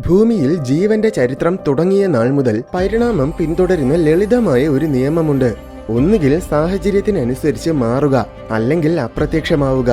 ഭൂമിയിൽ ജീവന്റെ ചരിത്രം തുടങ്ങിയ നാൾ മുതൽ പരിണാമം പിന്തുടരുന്ന ലളിതമായ ഒരു നിയമമുണ്ട്. ഒന്നുകിൽ സാഹചര്യത്തിനനുസരിച്ച് മാറുക, അല്ലെങ്കിൽ അപ്രത്യക്ഷമാവുക.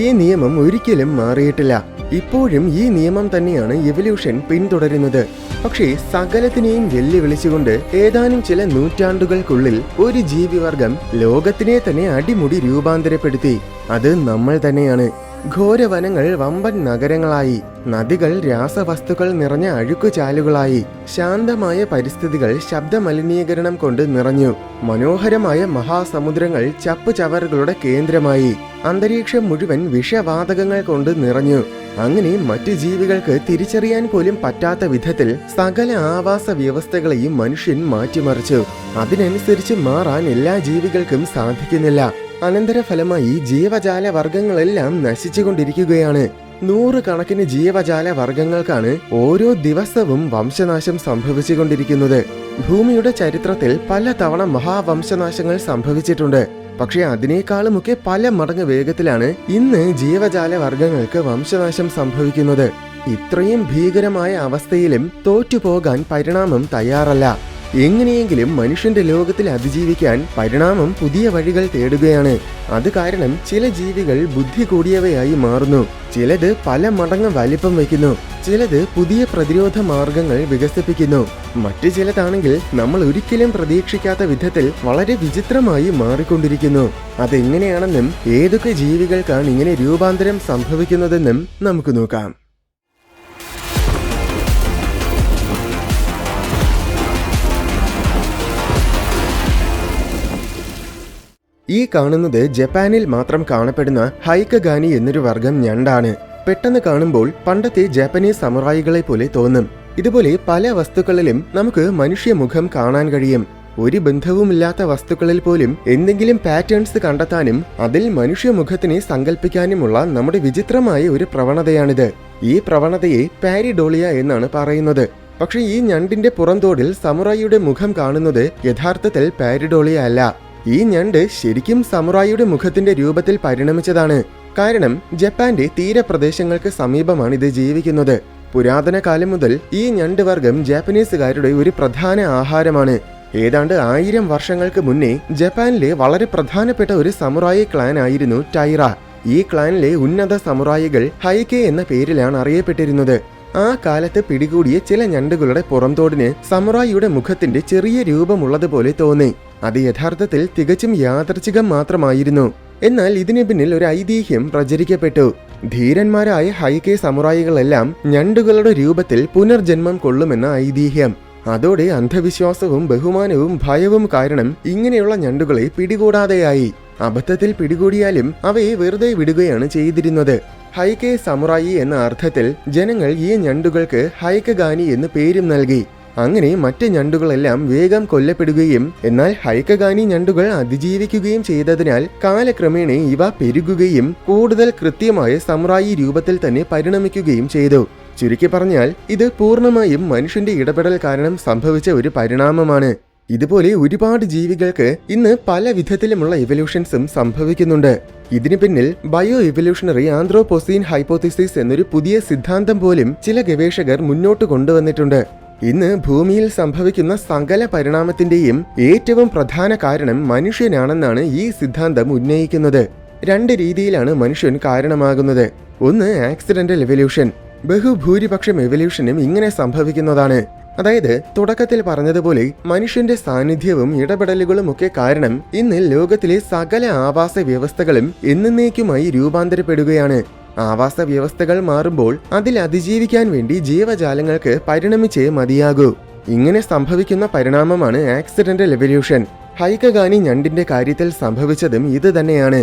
ഈ നിയമം ഒരിക്കലും മാറിയിട്ടില്ല. ഇപ്പോഴും ഈ നിയമം തന്നെയാണ് എവല്യൂഷൻ പിന്തുടരുന്നത്. പക്ഷേ സകലത്തിനെയും വെല്ലുവിളിച്ചുകൊണ്ട് ഏതാനും ചില നൂറ്റാണ്ടുകൾക്കുള്ളിൽ ഒരു ജീവിവർഗം ലോകത്തിനെ തന്നെ അടിമുടി രൂപാന്തരപ്പെടുത്തി. അത് നമ്മൾ തന്നെയാണ്. ഘോരവനങ്ങൾ വമ്പൻ നഗരങ്ങളായി, നദികൾ രാസവസ്തുക്കൾ നിറഞ്ഞ അഴുക്കുചാലുകളായി, ശാന്തമായ പരിസ്ഥിതികൾ ശബ്ദമലിനീകരണം കൊണ്ട് നിറഞ്ഞു, മനോഹരമായ മഹാസമുദ്രങ്ങൾ ചപ്പുചവറുകളുടെ കേന്ദ്രമായി, അന്തരീക്ഷം മുഴുവൻ വിഷവാതകങ്ങൾ കൊണ്ട് നിറഞ്ഞു. അങ്ങനെ മറ്റു ജീവികൾക്ക് തിരിച്ചറിയാൻ പോലും പറ്റാത്ത വിധത്തിൽ സകല ആവാസ വ്യവസ്ഥകളെയും മനുഷ്യൻ മാറ്റിമറിച്ചു. അതിനനുസരിച്ച് മാറാൻ എല്ലാ ജീവികൾക്കും സാധിക്കുന്നില്ല. അനന്തരഫലമായി ജീവജാല വർഗങ്ങളെല്ലാം നശിച്ചുകൊണ്ടിരിക്കുകയാണ്. നൂറുകണക്കിന് ജീവജാല വർഗങ്ങൾക്കാണ് ഓരോ ദിവസവും വംശനാശം സംഭവിച്ചുകൊണ്ടിരിക്കുന്നത്. ഭൂമിയുടെ ചരിത്രത്തിൽ പല തവണ മഹാവംശനാശങ്ങൾ സംഭവിച്ചിട്ടുണ്ട്. പക്ഷെ അതിനേക്കാളുമൊക്കെ പല മടങ്ങ് വേഗത്തിലാണ് ഇന്ന് ജീവജാല വർഗങ്ങൾക്ക് വംശനാശം സംഭവിക്കുന്നത്. ഇത്രയും ഭീകരമായ അവസ്ഥയിലും തോറ്റുപോകാൻ പരിണാമം തയ്യാറല്ല. എങ്ങനെയെങ്കിലും മനുഷ്യന്റെ ലോകത്തിൽ അതിജീവിക്കാൻ പരിണാമം പുതിയ വഴികൾ തേടുകയാണ്. അത് കാരണം ചില ജീവികൾ ബുദ്ധി കൂടിയവയായി മാറുന്നു, ചിലത് പല മടങ്ങ് വലിപ്പം വയ്ക്കുന്നു, ചിലത് പുതിയ പ്രതിരോധ മാർഗങ്ങൾ വികസിപ്പിക്കുന്നു. മറ്റു ചിലതാണെങ്കിൽ നമ്മൾ ഒരിക്കലും പ്രതീക്ഷിക്കാത്ത വിധത്തിൽ വളരെ വിചിത്രമായി മാറിക്കൊണ്ടിരിക്കുന്നു. അതെങ്ങനെയാണെന്നും ഏതൊക്കെ ജീവികൾക്കാണ് ഇങ്ങനെ രൂപാന്തരം സംഭവിക്കുന്നതെന്നും നമുക്ക് നോക്കാം. ഈ കാണുന്നത് ജപ്പാനിൽ മാത്രം കാണപ്പെടുന്ന ഹൈക്കഗാനി എന്നൊരു വർഗം ഞണ്ടാണ്. പെട്ടെന്ന് കാണുമ്പോൾ പണ്ടത്തെ ജാപ്പനീസ് സമുറായികളെ പോലെ തോന്നും. ഇതുപോലെ പല വസ്തുക്കളിലും നമുക്ക് മനുഷ്യമുഖം കാണാൻ കഴിയും. ഒരു ബന്ധവുമില്ലാത്ത വസ്തുക്കളിൽ പോലും എന്തെങ്കിലും പാറ്റേൺസ് കണ്ടെത്താനും അതിൽ മനുഷ്യമുഖത്തിനെ സങ്കല്പിക്കാനുമുള്ള നമ്മുടെ വിചിത്രമായ ഒരു പ്രവണതയാണിത്. ഈ പ്രവണതയെ പാരിഡോളിയ എന്നാണ് പറയുന്നത്. പക്ഷെ ഈ ഞണ്ടിന്റെ പുറന്തോടിൽ സമുറായിയുടെ മുഖം കാണുന്നത് യഥാർത്ഥത്തിൽ പാരിഡോളിയ അല്ല. ഈ ഞണ്ട് ശരിക്കും സമുറായിയുടെ മുഖത്തിന്റെ രൂപത്തിൽ പരിണമിച്ചതാണ്. കാരണം ജപ്പാന്റെ തീരപ്രദേശങ്ങൾക്ക് സമീപമാണ് ഇത് ജീവിക്കുന്നത്. പുരാതന കാലം മുതൽ ഈ ഞണ്ട് വർഗം ജാപ്പനീസുകാരുടെ ഒരു പ്രധാന ആഹാരമാണ്. ഏതാണ്ട് 1000 വർഷങ്ങൾക്ക് മുന്നേ ജപ്പാനിലെ വളരെ പ്രധാനപ്പെട്ട ഒരു സമുറായി ക്ലാൻ ആയിരുന്നു ടൈറ. ഈ ക്ലാനിലെ ഉന്നത സമുറായികൾ ഹൈക്കെ എന്ന പേരിലാണ് അറിയപ്പെട്ടിരുന്നത്. ആ കാലത്ത് പിടികൂടിയ ചില ഞണ്ടുകളുടെ പുറംതോടിന് സമുറായിയുടെ മുഖത്തിന്റെ ചെറിയ രൂപമുള്ളതുപോലെ തോന്നി. അത് യഥാർത്ഥത്തിൽ തികച്ചും യാദർച്ഛികം മാത്രമായിരുന്നു. എന്നാൽ ഇതിനു പിന്നിൽ ഒരു ഐതിഹ്യം പ്രചരിക്കപ്പെട്ടു. ധീരന്മാരായ ഹൈക്കെ സമുറായികളെല്ലാം ഞണ്ടുകളുടെ രൂപത്തിൽ പുനർജന്മം കൊള്ളുമെന്ന ഐതിഹ്യം. അതോടെ അന്ധവിശ്വാസവും ബഹുമാനവും ഭയവും കാരണം ഇങ്ങനെയുള്ള ഞണ്ടുകളെ പിടികൂടാതെയായി. അബദ്ധത്തിൽ പിടികൂടിയാലും അവയെ വെറുതെ വിടുകയാണ് ചെയ്തിരുന്നത്. ഹൈക്കെ സമുറായി എന്ന അർത്ഥത്തിൽ ജനങ്ങൾ ഈ ഞണ്ടുകൾക്ക് ഹൈക്കഗാനി എന്ന് പേരും നൽകി. അങ്ങനെ മറ്റ് ഞണ്ടുകളെല്ലാം വേഗം കൊല്ലപ്പെടുകയും എന്നാൽ ഹൈക്കഗാനി ഞണ്ടുകൾ അതിജീവിക്കുകയും ചെയ്തതിനാൽ കാലക്രമേണ ഇവ പെരുകുകയും കൂടുതൽ കൃത്യമായ സമുറായി രൂപത്തിൽ തന്നെ പരിണമിക്കുകയും ചെയ്തു. ചുരുക്കി പറഞ്ഞാൽ ഇത് പൂർണ്ണമായും മനുഷ്യന്റെ ഇടപെടൽ കാരണം സംഭവിച്ച ഒരു പരിണാമമാണ്. ഇതുപോലെ ഒരുപാട് ജീവികൾക്ക് ഇന്ന് പല വിധത്തിലുമുള്ള എവല്യൂഷൻസും സംഭവിക്കുന്നുണ്ട്. ഇതിനു പിന്നിൽ ബയോ എവല്യൂഷണറി ആന്ത്രോപോസീൻ ഹൈപ്പോത്തിസിസ് എന്നൊരു പുതിയ സിദ്ധാന്തം പോലും ചില ഗവേഷകർ മുന്നോട്ട് കൊണ്ടുവന്നിട്ടുണ്ട്. ഇന്ന് ഭൂമിയിൽ സംഭവിക്കുന്ന സകല പരിണാമത്തിന്റെയും ഏറ്റവും പ്രധാന കാരണം മനുഷ്യനാണെന്നാണ് ഈ സിദ്ധാന്തം ഉന്നയിക്കുന്നത്. 2 രീതിയിലാണ് മനുഷ്യൻ കാരണമാകുന്നത്. ഒന്ന് ആക്സിഡന്റൽ എവല്യൂഷൻ. ബഹുഭൂരിപക്ഷം എവല്യൂഷനും ഇങ്ങനെ സംഭവിക്കുന്നതാണ്. അതായത് തുടക്കത്തിൽ പറഞ്ഞതുപോലെ മനുഷ്യന്റെ സാന്നിധ്യവും ഇടപെടലുകളും ഒക്കെ കാരണം ഇന്ന് ലോകത്തിലെ സകല ആവാസ വ്യവസ്ഥകളും എന്നേക്കുമായി രൂപാന്തരപ്പെടുകയാണ്. ആവാസ വ്യവസ്ഥകൾ മാറുമ്പോൾ അതിൽ അതിജീവിക്കാൻ വേണ്ടി ജീവജാലങ്ങൾക്ക് പരിണമിച്ചേ മതിയാകൂ. ഇങ്ങനെ സംഭവിക്കുന്ന പരിണാമമാണ് ആക്സിഡന്റൽ എവല്യൂഷൻ. ഹൈക്കഗാനി ഞണ്ടിന്റെ കാര്യത്തിൽ സംഭവിച്ചതും ഇത് തന്നെയാണ്.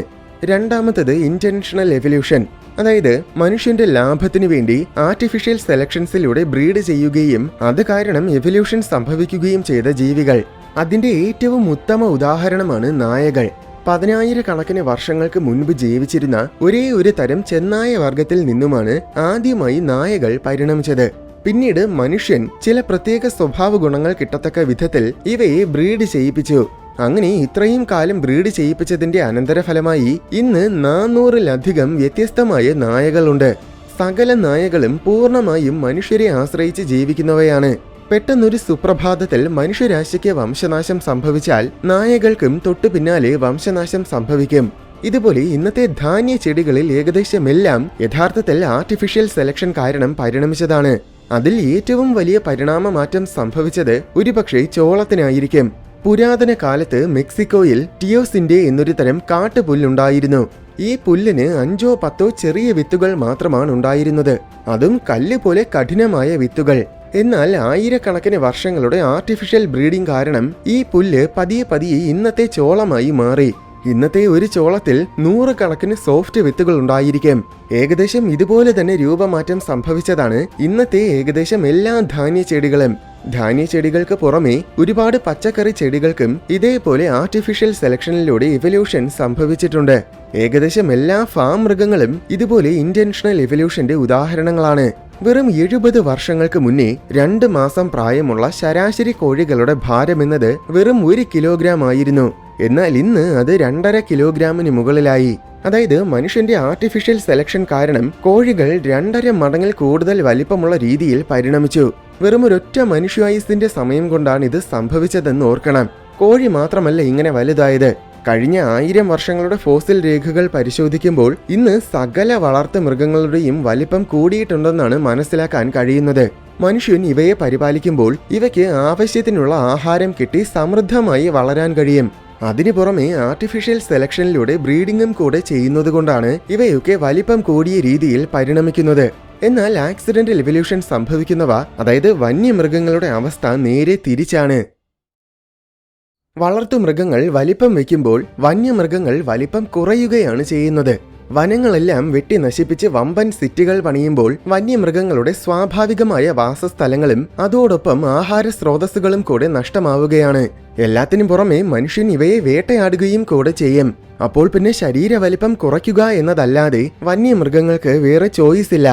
രണ്ടാമത്തത് ഇന്റൻഷണൽ എവല്യൂഷൻ. അതായത് മനുഷ്യന്റെ ലാഭത്തിനു വേണ്ടി ആർട്ടിഫിഷ്യൽ സെലക്ഷൻസിലൂടെ ബ്രീഡ് ചെയ്യുകയും അത് കാരണം എവല്യൂഷൻ സംഭവിക്കുകയും ചെയ്ത ജീവികൾ. അതിന്റെ ഏറ്റവും ഉത്തമ ഉദാഹരണമാണ് നായകൾ. 10,000 വർഷങ്ങൾക്ക് മുൻപ് ജീവിച്ചിരുന്ന ഒരേ ഒരു തരം ചെന്നായ വർഗത്തിൽ നിന്നുമാണ് ആദ്യമായി നായകൾ പരിണമിച്ചത്. പിന്നീട് മനുഷ്യൻ ചില പ്രത്യേക സ്വഭാവ ഗുണങ്ങൾ കിട്ടത്തക്ക വിധത്തിൽ ഇവയെ ബ്രീഡ് ചെയ്യിപ്പിച്ചു. അങ്ങനെ ഇത്രയും കാലം ബ്രീഡ് ചെയ്യിപ്പിച്ചതിന്റെ അനന്തരഫലമായി ഇന്ന് 400-ലധികം വ്യത്യസ്തമായ നായകളുണ്ട്. സകല നായകളും പൂർണ്ണമായും മനുഷ്യരെ ആശ്രയിച്ച് ജീവിക്കുന്നവയാണ്. പെട്ടെന്നൊരു സുപ്രഭാതത്തിൽ മനുഷ്യരാശിക്ക് വംശനാശം സംഭവിച്ചാൽ നായകൾക്കും തൊട്ടു പിന്നാലെ വംശനാശം സംഭവിക്കും. ഇതുപോലെ ഇന്നത്തെ ധാന്യ ചെടികളിൽ ഏകദേശമെല്ലാം യഥാർത്ഥത്തിൽ ആർട്ടിഫിഷ്യൽ സെലക്ഷൻ കാരണം പരിണമിച്ചതാണ്. അതിൽ ഏറ്റവും വലിയ പരിണാമ മാറ്റം സംഭവിച്ചത് ഒരുപക്ഷെ ചോളത്തിനായിരിക്കും. പുരാതന കാലത്ത് മെക്സിക്കോയിൽ ടിയോസിന്റെ എന്നൊരു തരം കാട്ടുപുല്ലുണ്ടായിരുന്നു. ഈ പുല്ലിന് 5-10 ചെറിയ വിത്തുകൾ മാത്രമാണ് ഉണ്ടായിരുന്നത്, അതും കല്ല് പോലെ കഠിനമായ വിത്തുകൾ. എന്നാൽ ആയിരക്കണക്കിന് വർഷങ്ങളുടെ ആർട്ടിഫിഷ്യൽ ബ്രീഡിംഗ് കാരണം ഈ പുല്ല് പതിയെ പതിയെ ഇന്നത്തെ ചോളമായി മാറി. ഇന്നത്തെ ഒരു ചോളത്തിൽ 100 കണക്കിന് സോഫ്റ്റ് വിത്തുകൾ ഉണ്ടായിരിക്കും. ഏകദേശം ഇതുപോലെ തന്നെ രൂപമാറ്റം സംഭവിച്ചതാണ് ഇന്നത്തെ ഏകദേശം എല്ലാ ധാന്യചെടികളും. ധാന്യചെടികൾക്ക് പുറമെ ഒരുപാട് പച്ചക്കറി ചെടികൾക്കും ഇതേപോലെ ആർട്ടിഫിഷ്യൽ സെലക്ഷനിലൂടെ ഇവല്യൂഷൻ സംഭവിച്ചിട്ടുണ്ട്. ഏകദേശം എല്ലാ ഫാം മൃഗങ്ങളും ഇതുപോലെ ഇന്റൻഷണൽ ഇവല്യൂഷന്റെ ഉദാഹരണങ്ങളാണ്. വെറും 70 വർഷങ്ങൾക്ക് മുന്നേ 2 മാസം പ്രായമുള്ള ശരാശരി കോഴികളുടെ ഭാരം എന്നത് വെറും 1 കിലോഗ്രാം ആയിരുന്നു. എന്നാൽ ഇന്ന് അത് 2.5 കിലോഗ്രാമിന് മുകളിലായി. അതായത് മനുഷ്യന്റെ ആർട്ടിഫിഷ്യൽ സെലക്ഷൻ കാരണം കോഴികൾ 2.5 മടങ്ങിൽ കൂടുതൽ വലിപ്പമുള്ള രീതിയിൽ പരിണമിച്ചു. വെറും ഒരൊറ്റ മനുഷ്യായുസിന്റെ സമയം കൊണ്ടാണ് ഇത് സംഭവിച്ചതെന്ന് ഓർക്കണം. കോഴി മാത്രമല്ല ഇങ്ങനെ വലുതായത്. കഴിഞ്ഞ 1000 വർഷങ്ങളുടെ ഫോസിൽ രേഖകൾ പരിശോധിക്കുമ്പോൾ ഇന്ന് സകല വളർത്തു മൃഗങ്ങളുടെയും വലിപ്പം കൂടിയിട്ടുണ്ടെന്നാണ് മനസ്സിലാക്കാൻ കഴിയുന്നത്. മനുഷ്യൻ ഇവയെ പരിപാലിക്കുമ്പോൾ ഇവയ്ക്ക് ആവശ്യത്തിനുള്ള ആഹാരം കിട്ടി സമൃദ്ധമായി വളരാൻ കഴിയും. അതിനു പുറമെ ആർട്ടിഫിഷ്യൽ സെലക്ഷനിലൂടെ ബ്രീഡിംഗും കൂടെ ചെയ്യുന്നതുകൊണ്ടാണ് ഇവയൊക്കെ വലിപ്പം കൂടിയ രീതിയിൽ പരിണമിക്കുന്നത്. എന്നാൽ ആക്സിഡന്റൽ ഇവല്യൂഷൻ സംഭവിക്കുന്നവ, അതായത് വന്യമൃഗങ്ങളുടെ അവസ്ഥ നേരെ തിരിച്ചാണ്. വളർത്തുമൃഗങ്ങൾ വലിപ്പം വയ്ക്കുമ്പോൾ വന്യമൃഗങ്ങൾ വലിപ്പം കുറയുകയാണ് ചെയ്യുന്നത്. വനങ്ങളെല്ലാം വെട്ടി നശിപ്പിച്ച് വമ്പൻ സിറ്റികൾ പണിയുമ്പോൾ വന്യമൃഗങ്ങളുടെ സ്വാഭാവികമായ വാസസ്ഥലങ്ങളും അതോടൊപ്പം ആഹാര സ്രോതസ്സുകളും കൂടെ നഷ്ടമാവുകയാണ്. എല്ലാത്തിനും പുറമെ മനുഷ്യൻ ഇവയെ വേട്ടയാടുകയും കൂടെ ചെയ്യും. അപ്പോൾ പിന്നെ ശരീര വലിപ്പം കുറയ്ക്കുക എന്നതല്ലാതെ വന്യമൃഗങ്ങൾക്ക് വേറെ ചോയ്സ് ഇല്ല.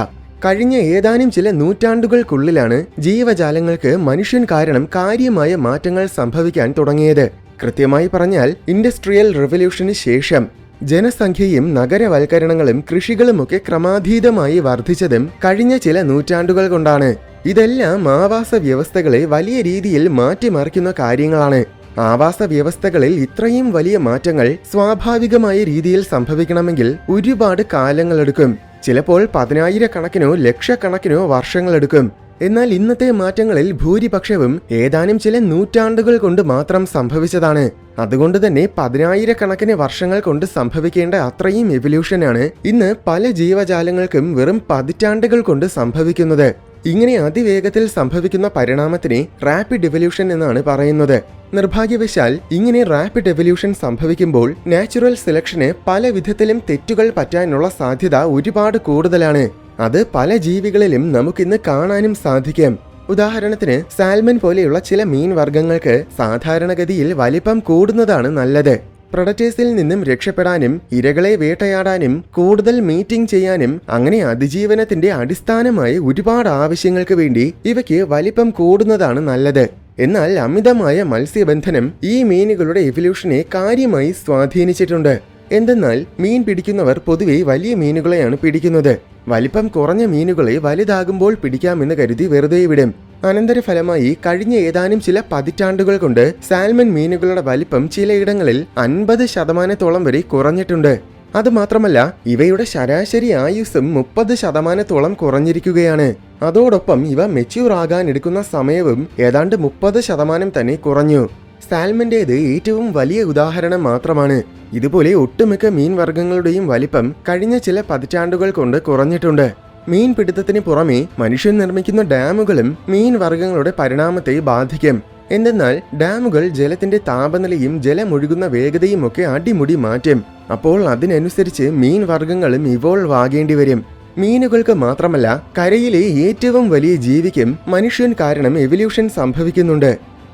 കഴിഞ്ഞ ഏതാനും ചില നൂറ്റാണ്ടുകൾക്കുള്ളിലാണ് ജീവജാലങ്ങൾക്ക് മനുഷ്യൻ കാരണം കാര്യമായ മാറ്റങ്ങൾ സംഭവിക്കാൻ തുടങ്ങിയത്. കൃത്യമായി പറഞ്ഞാൽ ഇൻഡസ്ട്രിയൽ റെവല്യൂഷന് ശേഷം ജനസംഖ്യയും നഗരവൽക്കരണങ്ങളും കൃഷികളുമൊക്കെ ക്രമാതീതമായി വർദ്ധിച്ചതും കഴിഞ്ഞ ചില നൂറ്റാണ്ടുകൾ കൊണ്ടാണ്. ഇതെല്ലാം ആവാസ വ്യവസ്ഥകളെ വലിയ രീതിയിൽ മാറ്റിമറിക്കുന്ന കാര്യങ്ങളാണ്. ആവാസ വ്യവസ്ഥകളിൽ ഇത്രയും വലിയ മാറ്റങ്ങൾ സ്വാഭാവികമായ രീതിയിൽ സംഭവിക്കണമെങ്കിൽ ഒരുപാട് കാലങ്ങളെടുക്കും. ചിലപ്പോൾ 10,000 കണക്കിനോ ലക്ഷക്കണക്കിനോ വർഷങ്ങളെടുക്കും. എന്നാൽ ഇന്നത്തെ മാറ്റങ്ങളിൽ ഭൂരിപക്ഷവും ഏതാനും ചില നൂറ്റാണ്ടുകൾ കൊണ്ട് മാത്രം സംഭവിച്ചതാണ്. അതുകൊണ്ട് തന്നെ 10,000 കണക്കിന് വർഷങ്ങൾ കൊണ്ട് സംഭവിക്കേണ്ട അത്രയും എവല്യൂഷനാണ് ഇന്ന് പല ജീവജാലങ്ങൾക്കും വെറും പതിറ്റാണ്ടുകൾ കൊണ്ട് സംഭവിക്കുന്നത്. ഇങ്ങനെ അതിവേഗത്തിൽ സംഭവിക്കുന്ന പരിണാമത്തിനെ റാപ്പിഡ് എവല്യൂഷൻ എന്നാണ് പറയുന്നത്. നിർഭാഗ്യവശാൽ ഇങ്ങനെ റാപ്പിഡ് എവല്യൂഷൻ സംഭവിക്കുമ്പോൾ നാച്ചുറൽ സെലക്ഷന് പല വിധത്തിലും തെറ്റുകൾ പറ്റാനുള്ള സാധ്യത ഒരുപാട് കൂടുതലാണ്. അത് പല ജീവികളിലും നമുക്കിന്ന് കാണാനും സാധിക്കും. ഉദാഹരണത്തിന് സാൽമൺ പോലെയുള്ള ചില മീൻ വർഗ്ഗങ്ങൾക്ക് സാധാരണഗതിയിൽ വലിപ്പം കൂടുന്നതാണ് നല്ലത്. പ്രഡറ്റേഴ്സിൽ നിന്നും രക്ഷപ്പെടാനും ഇരകളെ വേട്ടയാടാനും കൂടുതൽ മീറ്റിംഗ് ചെയ്യാനും അങ്ങനെ അതിജീവനത്തിന്റെ അടിസ്ഥാനമായ ഒരുപാട് ആവശ്യങ്ങൾക്ക് വേണ്ടി ഇവയ്ക്ക് വലിപ്പം കൂടുന്നതാണ് നല്ലത്. എന്നാൽ അമിതമായ മത്സ്യബന്ധനം ഈ മീനുകളുടെ എവല്യൂഷനെ കാര്യമായി സ്വാധീനിച്ചിട്ടുണ്ട്. എന്തെന്നാൽ മീൻ പിടിക്കുന്നവർ പൊതുവെ വലിയ മീനുകളെയാണ് പിടിക്കുന്നത്. വലിപ്പം കുറഞ്ഞ മീനുകളെ വലുതാകുമ്പോൾ പിടിക്കാമെന്ന് കരുതി വെറുതെ വിടും. അനന്തരഫലമായി കഴിഞ്ഞ ഏതാനും ചില പതിറ്റാണ്ടുകൾ കൊണ്ട് സാൽമൺ മീനുകളുടെ വലിപ്പം ചിലയിടങ്ങളിൽ 50% വരെ കുറഞ്ഞിട്ടുണ്ട്. അതുമാത്രമല്ല ഇവയുടെ ശരാശരി ആയുസ്സും 30% കുറഞ്ഞിരിക്കുകയാണ്. അതോടൊപ്പം ഇവ മെച്യൂർ ആകാൻ എടുക്കുന്ന സമയവും ഏതാണ്ട് 30% തന്നെ കുറഞ്ഞു. സാൽമന്റേത് ഏറ്റവും വലിയ ഉദാഹരണം മാത്രമാണ്. ഇതുപോലെ ഒട്ടുമിക്ക മീൻ വർഗ്ഗങ്ങളുടെയും വലിപ്പം കഴിഞ്ഞ ചില പതിറ്റാണ്ടുകൾ കൊണ്ട് കുറഞ്ഞിട്ടുണ്ട്. മീൻ പിടുത്തത്തിന് പുറമെ മനുഷ്യൻ നിർമ്മിക്കുന്ന ഡാമുകളും മീൻ വർഗ്ഗങ്ങളുടെ പരിണാമത്തെ ബാധിക്കും. എന്തെന്നാൽ ഡാമുകൾ ജലത്തിന്റെ താപനിലയും ജലമൊഴുകുന്ന വേഗതയും ഒക്കെ അടിമുടി മാറ്റും. അപ്പോൾ അതിനനുസരിച്ച് മീൻ വർഗ്ഗങ്ങളും ഇവോൾവ് ആകേണ്ടി വരും. മീനുകൾക്ക് മാത്രമല്ല കരയിലെ ഏറ്റവും വലിയ ജീവിക്കും മനുഷ്യൻ കാരണം എവല്യൂഷൻ സംഭവിക്കുന്നുണ്ട്.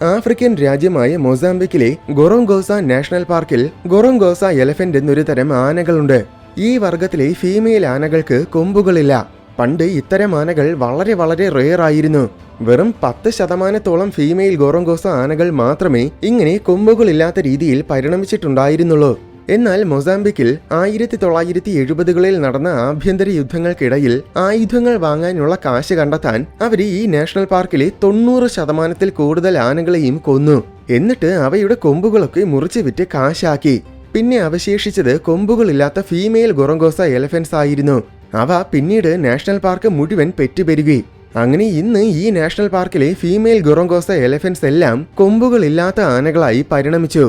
ആഫ്രിക്കൻ രാജ്യമായ മൊസാംബിക്കിലെ ഗൊറോങ്കോസ നാഷണൽ പാർക്കിൽ ഗൊറോങ്കോസ എലഫന്റ് എന്നൊരു തരം ആനകളുണ്ട്. ഈ വർഗത്തിലെ ഫീമെയിൽ ആനകൾക്ക് കൊമ്പുകളില്ല. പണ്ട് ഇത്തരം ആനകൾ വളരെ വളരെ റെയർ ആയിരുന്നു. വെറും 10% ഫീമെയിൽ ഗൊറോങ്കോസ ആനകൾ മാത്രമേ ഇങ്ങനെ കൊമ്പുകളില്ലാത്ത രീതിയിൽ പരിണമിച്ചിട്ടുണ്ടായിരുന്നുള്ളൂ. എന്നാൽ മൊസാംബിക്കിൽ 1970-കളിൽ നടന്ന ആഭ്യന്തര യുദ്ധങ്ങൾക്കിടയിൽ ആയുധങ്ങൾ വാങ്ങാനുള്ള കാശ് കണ്ടെത്താൻ അവർ ഈ നാഷണൽ പാർക്കിലെ 90% കൂടുതൽ ആനകളെയും കൊന്നു. എന്നിട്ട് അവയുടെ കൊമ്പുകളൊക്കെ മുറിച്ച് വിറ്റ് കാശാക്കി. പിന്നെ അവശേഷിച്ചത് കൊമ്പുകളില്ലാത്ത ഫീമെയിൽ ഗൊറങ്കോസ എലഫൻസ് ആയിരുന്നു. അവ പിന്നീട് നാഷണൽ പാർക്ക് മുഴുവൻ പെറ്റുപെരുകി. അങ്ങനെ ഇന്ന് ഈ നാഷണൽ പാർക്കിലെ ഫീമെയിൽ ഗൊറങ്കോസ എലഫൻസ് എല്ലാം കൊമ്പുകളില്ലാത്ത ആനകളായി പരിണമിച്ചു.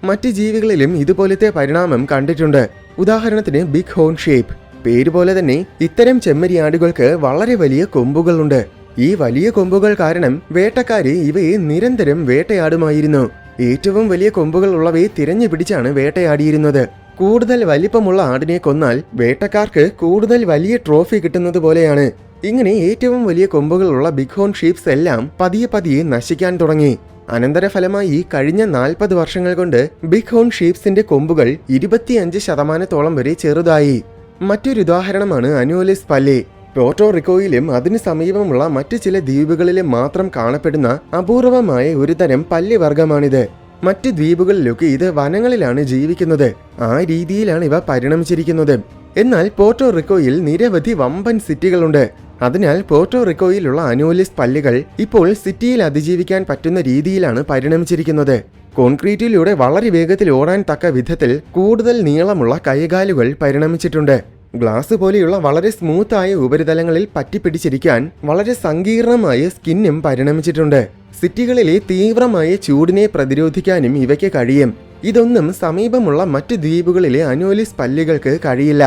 മറ്റ് ജീവികളിലും ഇതുപോലത്തെ പരിണാമം കണ്ടിട്ടുണ്ട്. ഉദാഹരണത്തിന് ബിഗ് ഹോൺ ഷേപ്പ്. പേരുപോലെ തന്നെ ഇത്തരം ചെമ്മരിയാടുകൾക്ക് വളരെ വലിയ കൊമ്പുകളുണ്ട്. ഈ വലിയ കൊമ്പുകൾ കാരണം വേട്ടക്കാര് ഇവയെ നിരന്തരം വേട്ടയാടുമായിരുന്നു. ഏറ്റവും വലിയ കൊമ്പുകൾ ഉള്ളവയെ തിരഞ്ഞു പിടിച്ചാണ് വേട്ടയാടിയിരുന്നത്. കൂടുതൽ വലിപ്പമുള്ള ആടിനെ കൊന്നാൽ വേട്ടക്കാർക്ക് കൂടുതൽ വലിയ ട്രോഫി കിട്ടുന്നത് പോലെയാണ്. ഇങ്ങനെ ഏറ്റവും വലിയ കൊമ്പുകളുള്ള ബിഗ് ഹോൺ ഷീപ്സ് എല്ലാം പതിയെ നശിക്കാൻ തുടങ്ങി. അനന്തരഫലമായി കഴിഞ്ഞ 40 വർഷങ്ങൾ കൊണ്ട് ബിഗ് ഹോൺ ഷീപ്സിന്റെ കൊമ്പുകൾ 25% വരെ ചെറുതായി. മറ്റൊരു ഉദാഹരണമാണ് അനോലിസ് പല്ലേ. പോർട്ടോറിക്കോയിലും അതിനു സമീപമുള്ള മറ്റു ചില ദ്വീപുകളിലും മാത്രം കാണപ്പെടുന്ന അപൂർവമായ ഒരു തരം പല്ലിവർഗമാണിത്. മറ്റ് ദ്വീപുകളിലൊക്കെ ഇത് വനങ്ങളിലാണ് ജീവിക്കുന്നത്. ആ രീതിയിലാണ് ഇവ പരിണമിച്ചിരിക്കുന്നത്. എന്നാൽ പോർട്ടോറിക്കോയിൽ നിരവധി വമ്പൻ സിറ്റികളുണ്ട്. അതിനാൽ പോർട്ടോറിക്കോയിലുള്ള അനോലിസ് പല്ലികൾ ഇപ്പോൾ സിറ്റിയിൽ അതിജീവിക്കാൻ പറ്റുന്ന രീതിയിലാണ് പരിണമിച്ചിരിക്കുന്നത്. കോൺക്രീറ്റിലൂടെ വളരെ വേഗത്തിൽ ഓടാൻ തക്ക വിധത്തിൽ കൂടുതൽ നീളമുള്ള കൈകാലുകൾ പരിണമിച്ചിട്ടുണ്ട്. ഗ്ലാസ് പോലെയുള്ള വളരെ സ്മൂത്തായ ഉപരിതലങ്ങളിൽ പറ്റിപ്പിടിച്ചിരിക്കാൻ വളരെ സങ്കീർണമായ സ്കിന്നും പരിണമിച്ചിട്ടുണ്ട്. സിറ്റികളിലെ തീവ്രമായ ചൂടിനെ പ്രതിരോധിക്കാനും ഇവയ്ക്ക് കഴിയും. ഇതൊന്നും സമീപമുള്ള മറ്റു ദ്വീപുകളിലെ അനോലിസ് പല്ലികൾക്ക് കഴിയില്ല.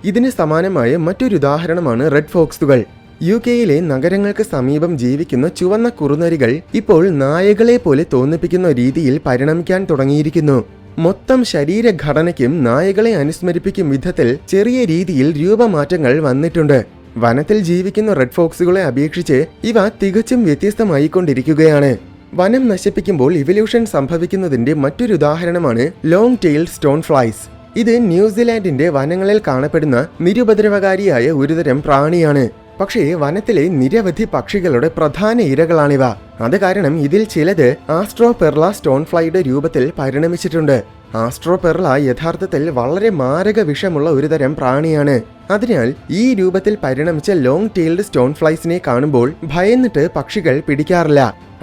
ഇതിന് സമാനമായ മറ്റൊരു ഉദാഹരണമാണ് റെഡ് ഫോക്സുകൾ. UK-യിലെ നഗരങ്ങൾക്ക് സമീപം ജീവിക്കുന്ന ചുവന്ന കുറുനരികൾ ഇപ്പോൾ നായകളെ പോലെ തോന്നിപ്പിക്കുന്ന രീതിയിൽ പരിണമിക്കാൻ തുടങ്ങിയിരിക്കുന്നു. മൊത്തം ശരീരഘടനയ്ക്കും നായകളെ അനുസ്മരിപ്പിക്കും വിധത്തിൽ ചെറിയ രീതിയിൽ രൂപമാറ്റങ്ങൾ വന്നിട്ടുണ്ട്. വനത്തിൽ ജീവിക്കുന്ന റെഡ് ഫോക്സുകളെ അപേക്ഷിച്ച് ഇവ തികച്ചും വ്യത്യസ്തമായിക്കൊണ്ടിരിക്കുകയാണ്. വനം നശിപ്പിക്കുമ്പോൾ ഇവല്യൂഷൻ സംഭവിക്കുന്നതിന്റെ മറ്റൊരു ഉദാഹരണമാണ് ലോങ് ടെയിൽഡ് സ്റ്റോൺ ഫ്ലൈസ്. ഇത് ന്യൂസിലാൻഡിന്റെ വനങ്ങളിൽ കാണപ്പെടുന്ന നിരുപദ്രവകാരിയായ ഒരുതരം പ്രാണിയാണ്. പക്ഷേ വനത്തിലെ നിരവധി പക്ഷികളുടെ പ്രധാന ഇരകളാണിവ. അത് കാരണം ഇതിൽ ചിലത് ആസ്ട്രോപെർള സ്റ്റോൺ ഫ്ലൈയുടെ രൂപത്തിൽ പരിണമിച്ചിട്ടുണ്ട്. ആസ്ട്രോപെർള യഥാർത്ഥത്തിൽ വളരെ മാരക വിഷമുള്ള ഒരുതരം പ്രാണിയാണ്. അതിനാൽ ഈ രൂപത്തിൽ പരിണമിച്ച ലോങ് ടെയിൽഡ് സ്റ്റോൺ ഫ്ലൈസിനെ കാണുമ്പോൾ ഭയന്നിട്ട് പക്ഷികൾ പിടിക്കാറില്ല.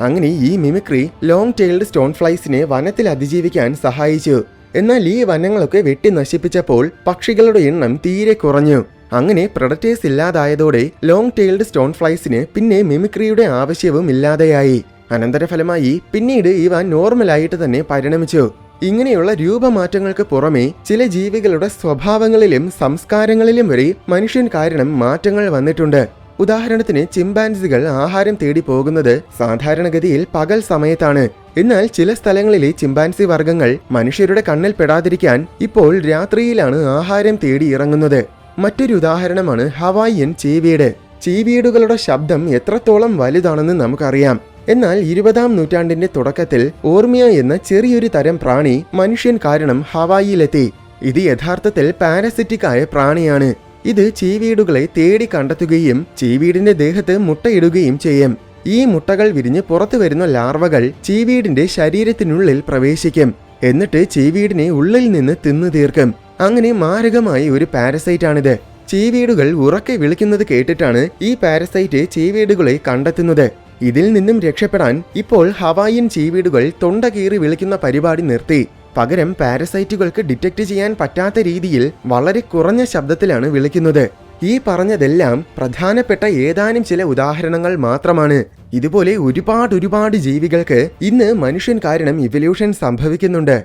അങ്ങനെ ഈ മിമിക്രി ലോങ് ടെയിൽഡ് സ്റ്റോൺ ഫ്ലൈസിനെ വനത്തിൽ അതിജീവിക്കാൻ സഹായിച്ചു. എന്നാൽ ഈ വനങ്ങളൊക്കെ വെട്ടി നശിപ്പിച്ചപ്പോൾ പക്ഷികളുടെ എണ്ണം തീരെ കുറഞ്ഞു. അങ്ങനെ പ്രഡറ്റേഴ്സ് ഇല്ലാതായതോടെ ലോങ് ടെയിൽഡ് സ്റ്റോൺ ഫ്ലൈസിന് പിന്നെ മിമിക്രിയുടെ ആവശ്യവും ഇല്ലാതെയായി. അനന്തരഫലമായി പിന്നീട് ഇവ നോർമലായിട്ട് തന്നെ പരിണമിച്ചു. ഇങ്ങനെയുള്ള രൂപമാറ്റങ്ങൾക്ക് പുറമെ ചില ജീവികളുടെ സ്വഭാവങ്ങളിലും സംസ്കാരങ്ങളിലും വരെ മനുഷ്യൻ കാരണം മാറ്റങ്ങൾ വന്നിട്ടുണ്ട്. ഉദാഹരണത്തിന് ചിമ്പാൻസികൾ ആഹാരം തേടി പോകുന്നത് സാധാരണഗതിയിൽ പകൽ സമയത്താണ്. എന്നാൽ ചില സ്ഥലങ്ങളിലെ ചിമ്പാൻസി വർഗ്ഗങ്ങൾ മനുഷ്യരുടെ കണ്ണിൽ പെടാതിരിക്കാൻ ഇപ്പോൾ രാത്രിയിലാണ് ആഹാരം തേടി ഇറങ്ങുന്നത്. മറ്റൊരു ഉദാഹരണമാണ് ഹവായിയൻ ചീവീട്. ചീവീടുകളുടെ ശബ്ദം എത്രത്തോളം വലുതാണെന്ന് നമുക്കറിയാം. എന്നാൽ 20-ാം നൂറ്റാണ്ടിന്റെ തുടക്കത്തിൽ ഓർമിയ എന്ന ചെറിയൊരു തരം പ്രാണി മനുഷ്യൻ കാരണം ഹവായിയിലെത്തി. ഇത് യഥാർത്ഥത്തിൽ പാരസിറ്റിക് ആയ പ്രാണിയാണ്. ഇത് ചീവീടുകളെ തേടി കണ്ടെത്തുകയും ചീവീടിന്റെ ദേഹത്ത് മുട്ടയിടുകയും ചെയ്യും. ഈ മുട്ടകൾ വിരിഞ്ഞ് പുറത്തു വരുന്ന ലാർവകൾ ചീവീടിന്റെ ശരീരത്തിനുള്ളിൽ പ്രവേശിക്കും. എന്നിട്ട് ചീവീടിനെ ഉള്ളിൽ നിന്ന് തിന്നു തീർക്കും. അങ്ങനെ മാരകമായ ഒരു പാരസൈറ്റാണിത്. ചീവീടുകൾ ഉറക്കെ വിളിക്കുന്നത് കേട്ടിട്ടാണ് ഈ പാരസൈറ്റ് ചീവീടുകളെ കണ്ടെത്തുന്നത്. ഇതിൽ നിന്നും രക്ഷപ്പെടാൻ ഇപ്പോൾ ഹവായിയൻ ചീവീടുകൾ തൊണ്ട കീറി വിളിക്കുന്ന പരിപാടി നിർത്തി. പകരം പാരസൈറ്റുകൾക്ക് ഡിറ്റക്ട് ചെയ്യാൻ പറ്റാത്ത രീതിയിൽ വളരെ കുറഞ്ഞ ശബ്ദത്തിലാണ് വിളിക്കുന്നത്. ഈ പറഞ്ഞതെല്ലാം പ്രധാനപ്പെട്ട ഏതാനും ചില ഉദാഹരണങ്ങൾ മാത്രമാണ്. ഇതുപോലെ ഒരുപാട് ജീവികൾക്ക് ഇന്ന് മനുഷ്യൻ കാരണം ഇവല്യൂഷൻ സംഭവിക്കുന്നുണ്ട്.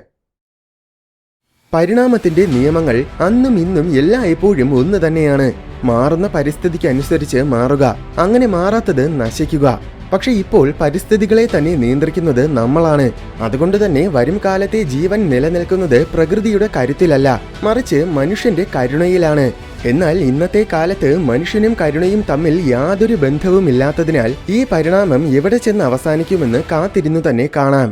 പരിണാമത്തിന്റെ നിയമങ്ങൾ അന്നും ഇന്നും എല്ലായ്പ്പോഴും ഒന്ന് തന്നെയാണ്. മാറുന്ന പരിസ്ഥിതിക്ക് അനുസരിച്ച് മാറുക, അങ്ങനെ മാറാത്തത് നശിക്കുക. പക്ഷെ ഇപ്പോൾ പരിസ്ഥിതികളെ തന്നെ നിയന്ത്രിക്കുന്നത് നമ്മളാണ്. അതുകൊണ്ട് തന്നെ വരും കാലത്തെ ജീവൻ നിലനിൽക്കുന്നത് പ്രകൃതിയുടെ കരുത്തിലല്ല, മറിച്ച് മനുഷ്യന്റെ കരുണയിലാണ്. എന്നാൽ ഇന്നത്തെ കാലത്ത് മനുഷ്യനും കരുണയും തമ്മിൽ യാതൊരു ബന്ധവുമില്ലാത്തതിനാൽ ഈ പരിണാമം എവിടെ ചെന്ന് അവസാനിക്കുമെന്ന് കാത്തിരുന്നു തന്നെ കാണാം.